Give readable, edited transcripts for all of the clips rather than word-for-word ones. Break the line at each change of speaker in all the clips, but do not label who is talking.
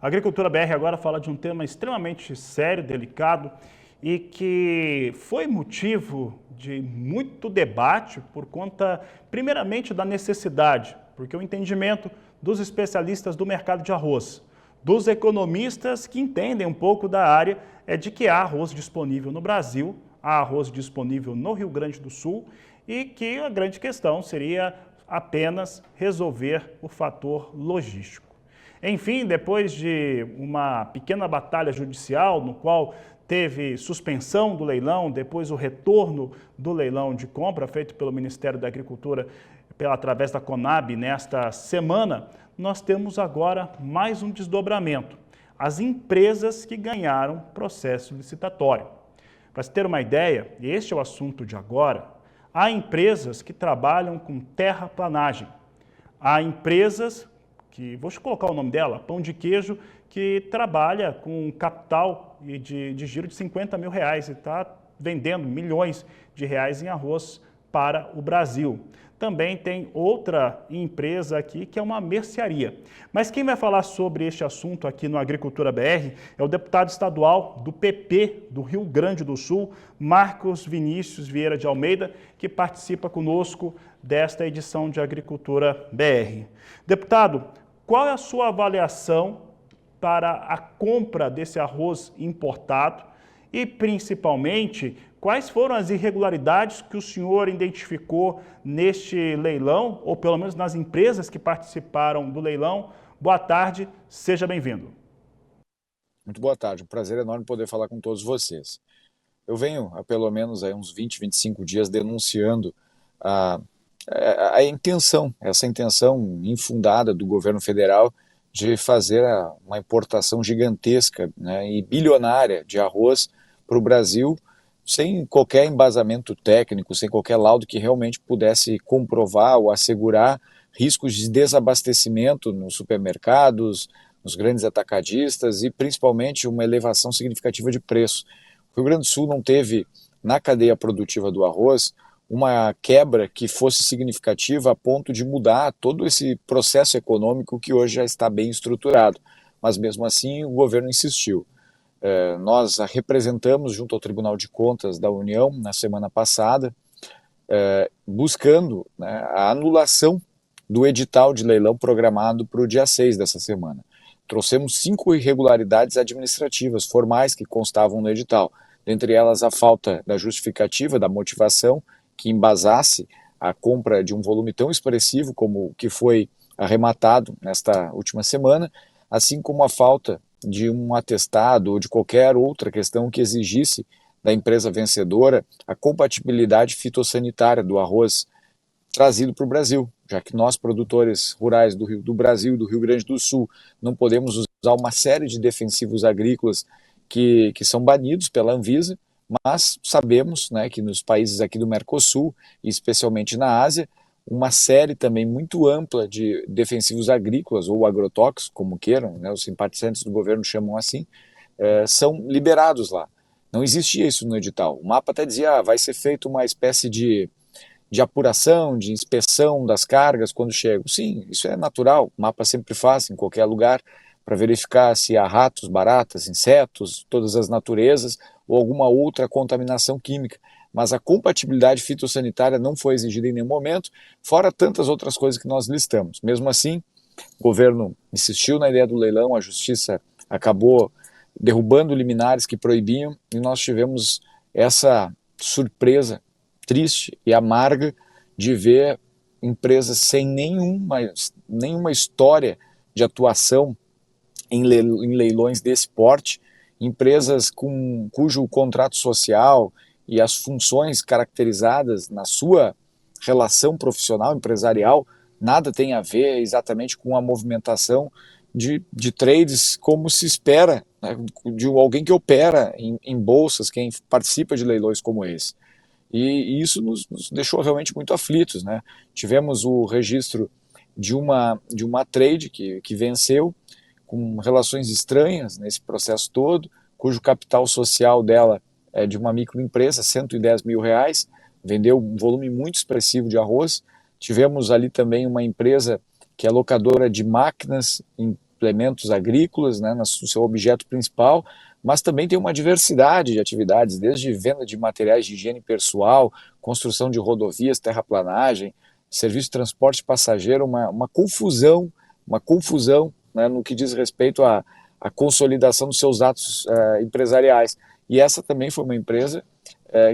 A Agricultura BR agora fala de um tema extremamente sério, delicado e que foi motivo de muito debate por conta, primeiramente, da necessidade, porque o entendimento dos especialistas do mercado de arroz, dos economistas que entendem um pouco da área, é de que há arroz disponível no Brasil, há arroz disponível no Rio Grande do Sul e que a grande questão seria apenas resolver o fator logístico. Enfim, depois de uma pequena batalha judicial, no qual teve suspensão do leilão, depois o retorno do leilão de compra feito pelo Ministério da Agricultura através da Conab nesta semana, nós temos agora mais um desdobramento. As empresas que ganharam processo licitatório. Para se ter uma ideia, e este é o assunto de agora, há empresas que trabalham com terraplanagem. Há empresas que, vou colocar o nome dela, Pão de Queijo, que trabalha com capital de giro de 50 mil reais e está vendendo milhões de reais em arroz para o Brasil. Também tem outra empresa aqui que é uma mercearia. Mas quem vai falar sobre este assunto aqui no Agricultura BR é o deputado estadual do PP do Rio Grande do Sul, Marcos Vinícius Vieira de Almeida, que participa conosco desta edição de Agricultura BR. Deputado, qual é a sua avaliação para a compra desse arroz importado e, principalmente, quais foram as irregularidades que o senhor identificou neste leilão, ou pelo menos nas empresas que participaram do leilão? Boa tarde, seja bem-vindo.
Muito boa tarde, um prazer enorme poder falar com todos vocês. Eu venho há pelo menos aí uns 20, 25 dias denunciando a intenção, essa intenção infundada do governo federal de fazer uma importação gigantesca, né, e bilionária de arroz para o Brasil, sem qualquer embasamento técnico, sem qualquer laudo que realmente pudesse comprovar ou assegurar riscos de desabastecimento nos supermercados, nos grandes atacadistas e principalmente uma elevação significativa de preço. O Rio Grande do Sul não teve, na cadeia produtiva do arroz, uma quebra que fosse significativa a ponto de mudar todo esse processo econômico que hoje já está bem estruturado. Mas mesmo assim o governo insistiu. Nós a representamos junto ao Tribunal de Contas da União na semana passada, buscando, né, a anulação do edital de leilão programado para o dia 6 dessa semana. Trouxemos 5 irregularidades administrativas formais que constavam no edital, dentre elas a falta da justificativa, da motivação que embasasse a compra de um volume tão expressivo como o que foi arrematado nesta última semana, assim como a falta de um atestado ou de qualquer outra questão que exigisse da empresa vencedora a compatibilidade fitossanitária do arroz trazido para o Brasil, já que nós, produtores rurais do Brasil e do Rio Grande do Sul, não podemos usar uma série de defensivos agrícolas que são banidos pela Anvisa, mas sabemos, né, que nos países aqui do Mercosul, e especialmente na Ásia, uma série também muito ampla de defensivos agrícolas ou agrotóxicos, como queiram, né, os simpatizantes do governo chamam assim, são liberados lá. Não existia isso no edital. O mapa até dizia, vai ser feita uma espécie de apuração, de inspeção das cargas quando chegam. Sim, isso é natural, o mapa sempre faz em qualquer lugar, para verificar se há ratos, baratas, insetos, todas as naturezas, ou alguma outra contaminação química. Mas a compatibilidade fitossanitária não foi exigida em nenhum momento, fora tantas outras coisas que nós listamos. Mesmo assim, o governo insistiu na ideia do leilão, a justiça acabou derrubando liminares que proibiam, e nós tivemos essa surpresa triste e amarga de ver empresas sem nenhuma história de atuação em leilões desse porte, empresas cujo contrato social e as funções caracterizadas na sua relação profissional, empresarial, nada tem a ver exatamente com a movimentação de trades como se espera, né, de alguém que opera em bolsas, quem participa de leilões como esse. E isso nos deixou realmente muito aflitos, né? Tivemos o registro de uma trade que venceu, com relações estranhas nesse processo todo, cujo capital social dela é de uma microempresa, 110 mil reais, vendeu um volume muito expressivo de arroz. Tivemos ali também uma empresa que é locadora de máquinas em implementos agrícolas, né, no seu objeto principal, mas também tem uma diversidade de atividades, desde venda de materiais de higiene pessoal, construção de rodovias, terraplanagem, serviço de transporte passageiro, uma confusão, né, no que diz respeito à consolidação dos seus atos empresariais. E essa também foi uma empresa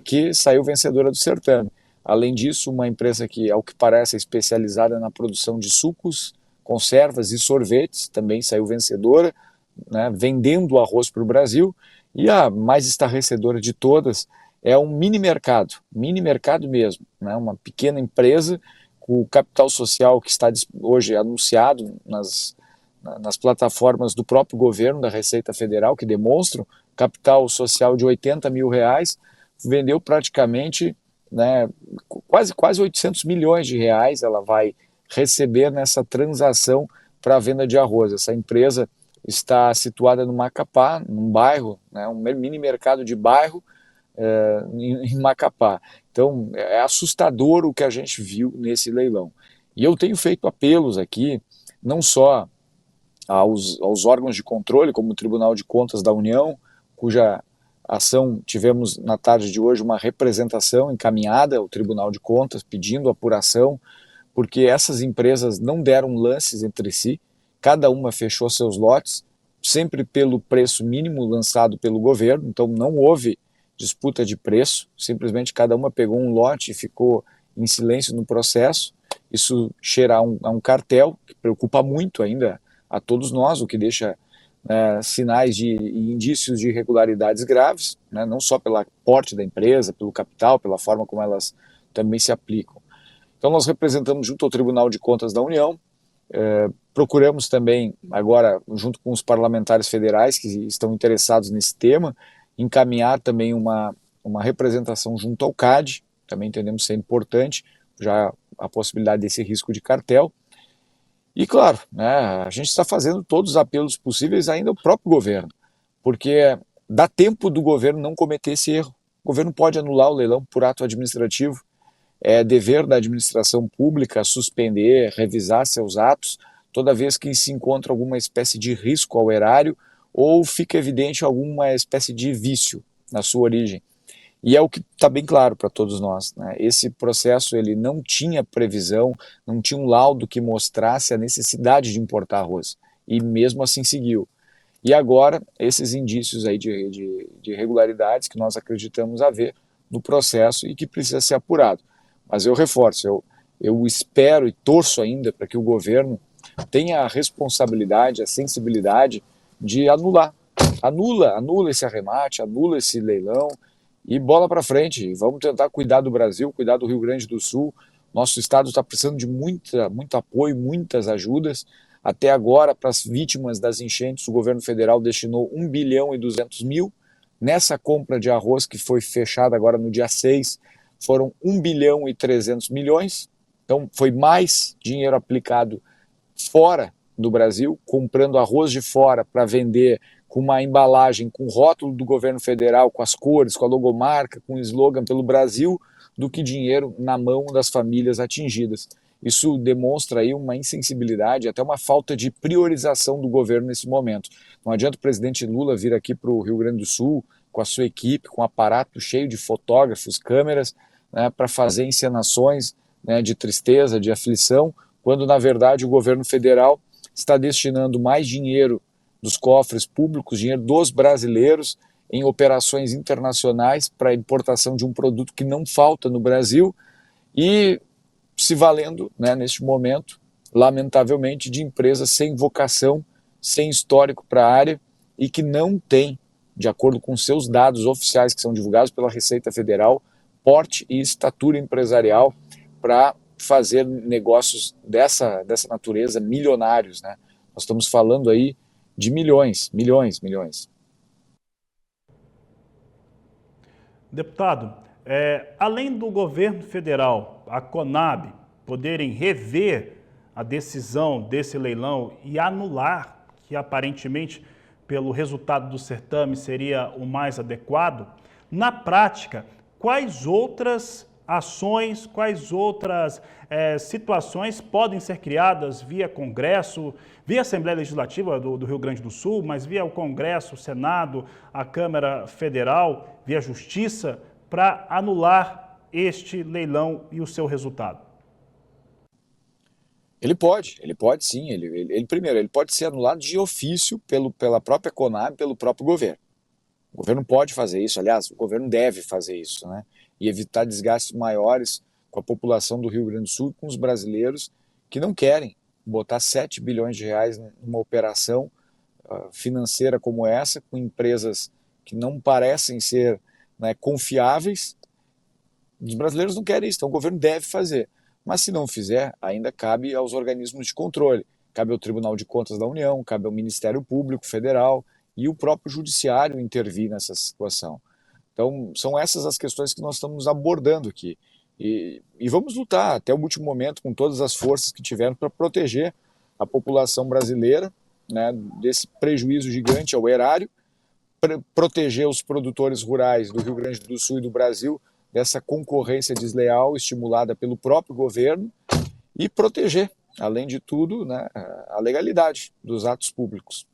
que saiu vencedora do certame. Além disso, uma empresa que, ao que parece, é especializada na produção de sucos, conservas e sorvetes, também saiu vencedora, né, vendendo arroz para o Brasil. E a mais estarrecedora de todas é um mini mercado mesmo, né, uma pequena empresa com o capital social que está hoje anunciado nas plataformas do próprio governo, da Receita Federal, que demonstram capital social de R$80 mil, vendeu praticamente, né, quase 800 milhões de reais ela vai receber nessa transação para a venda de arroz. Essa empresa está situada no Macapá, num bairro, né, um mini mercado de bairro em Macapá. Então é assustador o que a gente viu nesse leilão. E eu tenho feito apelos aqui, não só aos órgãos de controle, como o Tribunal de Contas da União, cuja ação tivemos na tarde de hoje uma representação encaminhada ao Tribunal de Contas pedindo apuração, porque essas empresas não deram lances entre si, cada uma fechou seus lotes, sempre pelo preço mínimo lançado pelo governo, então não houve disputa de preço, simplesmente cada uma pegou um lote e ficou em silêncio no processo. Isso cheira a um cartel que preocupa muito ainda a todos nós, o que deixa sinais e indícios de irregularidades graves, né, não só pelo porte da empresa, pelo capital, pela forma como elas também se aplicam. Então nós representamos junto ao Tribunal de Contas da União, procuramos também agora, junto com os parlamentares federais que estão interessados nesse tema, encaminhar também uma representação junto ao CAD, também entendemos ser importante, já a possibilidade desse risco de cartel. E claro, né, a gente está fazendo todos os apelos possíveis ainda ao próprio governo, porque dá tempo do governo não cometer esse erro. O governo pode anular o leilão por ato administrativo, é dever da administração pública suspender, revisar seus atos, toda vez que se encontra alguma espécie de risco ao erário ou fica evidente alguma espécie de vício na sua origem. E é o que está bem claro para todos nós, né? Esse processo ele não tinha previsão, não tinha um laudo que mostrasse a necessidade de importar arroz, e mesmo assim seguiu. E agora, esses indícios aí de irregularidades que nós acreditamos haver no processo e que precisa ser apurado. Mas eu reforço, eu espero e torço ainda para que o governo tenha a responsabilidade, a sensibilidade de anular. Anula esse arremate, anula esse leilão e bola para frente. Vamos tentar cuidar do Brasil, cuidar do Rio Grande do Sul. Nosso estado está precisando de muito apoio, muitas ajudas. Até agora, para as vítimas das enchentes, o governo federal destinou 1 bilhão e 200 mil. Nessa compra de arroz que foi fechada agora no dia 6, foram 1 bilhão e 300 milhões. Então foi mais dinheiro aplicado fora do Brasil, comprando arroz de fora para vender com uma embalagem, com rótulo do governo federal, com as cores, com a logomarca, com o slogan pelo Brasil, do que dinheiro na mão das famílias atingidas. Isso demonstra aí uma insensibilidade, até uma falta de priorização do governo nesse momento. Não adianta o presidente Lula vir aqui para o Rio Grande do Sul com a sua equipe, com um aparato cheio de fotógrafos, câmeras, né, para fazer encenações, né, de tristeza, de aflição, quando na verdade o governo federal está destinando mais dinheiro dos cofres públicos, dinheiro dos brasileiros, em operações internacionais para a importação de um produto que não falta no Brasil e se valendo, né, neste momento, lamentavelmente, de empresas sem vocação, sem histórico para a área e que não têm, de acordo com seus dados oficiais que são divulgados pela Receita Federal, porte e estatura empresarial para fazer negócios dessa natureza milionários, né? Nós estamos falando aí de milhões.
Deputado, além do governo federal, a Conab, poderem rever a decisão desse leilão e anular, que aparentemente, pelo resultado do certame, seria o mais adequado, na prática, quais outras ações, quais outras situações podem ser criadas via Congresso, via Assembleia Legislativa do Rio Grande do Sul, mas via o Congresso, o Senado, a Câmara Federal, via Justiça, para anular este leilão e o seu resultado?
Ele pode sim. Primeiro, ele pode ser anulado de ofício pela própria Conab, pelo próprio governo. O governo pode fazer isso, aliás, o governo deve fazer isso, né? E evitar desgastes maiores com a população do Rio Grande do Sul e com os brasileiros que não querem botar 7 bilhões de reais numa operação financeira como essa, com empresas que não parecem ser, né, confiáveis. Os brasileiros não querem isso, então o governo deve fazer. Mas se não fizer, ainda cabe aos organismos de controle, cabe ao Tribunal de Contas da União, cabe ao Ministério Público Federal e o próprio Judiciário intervir nessa situação. Então, são essas as questões que nós estamos abordando aqui. E vamos lutar até o último momento com todas as forças que tivermos para proteger a população brasileira, né, desse prejuízo gigante ao erário, proteger os produtores rurais do Rio Grande do Sul e do Brasil dessa concorrência desleal estimulada pelo próprio governo e proteger, além de tudo, né, a legalidade dos atos públicos.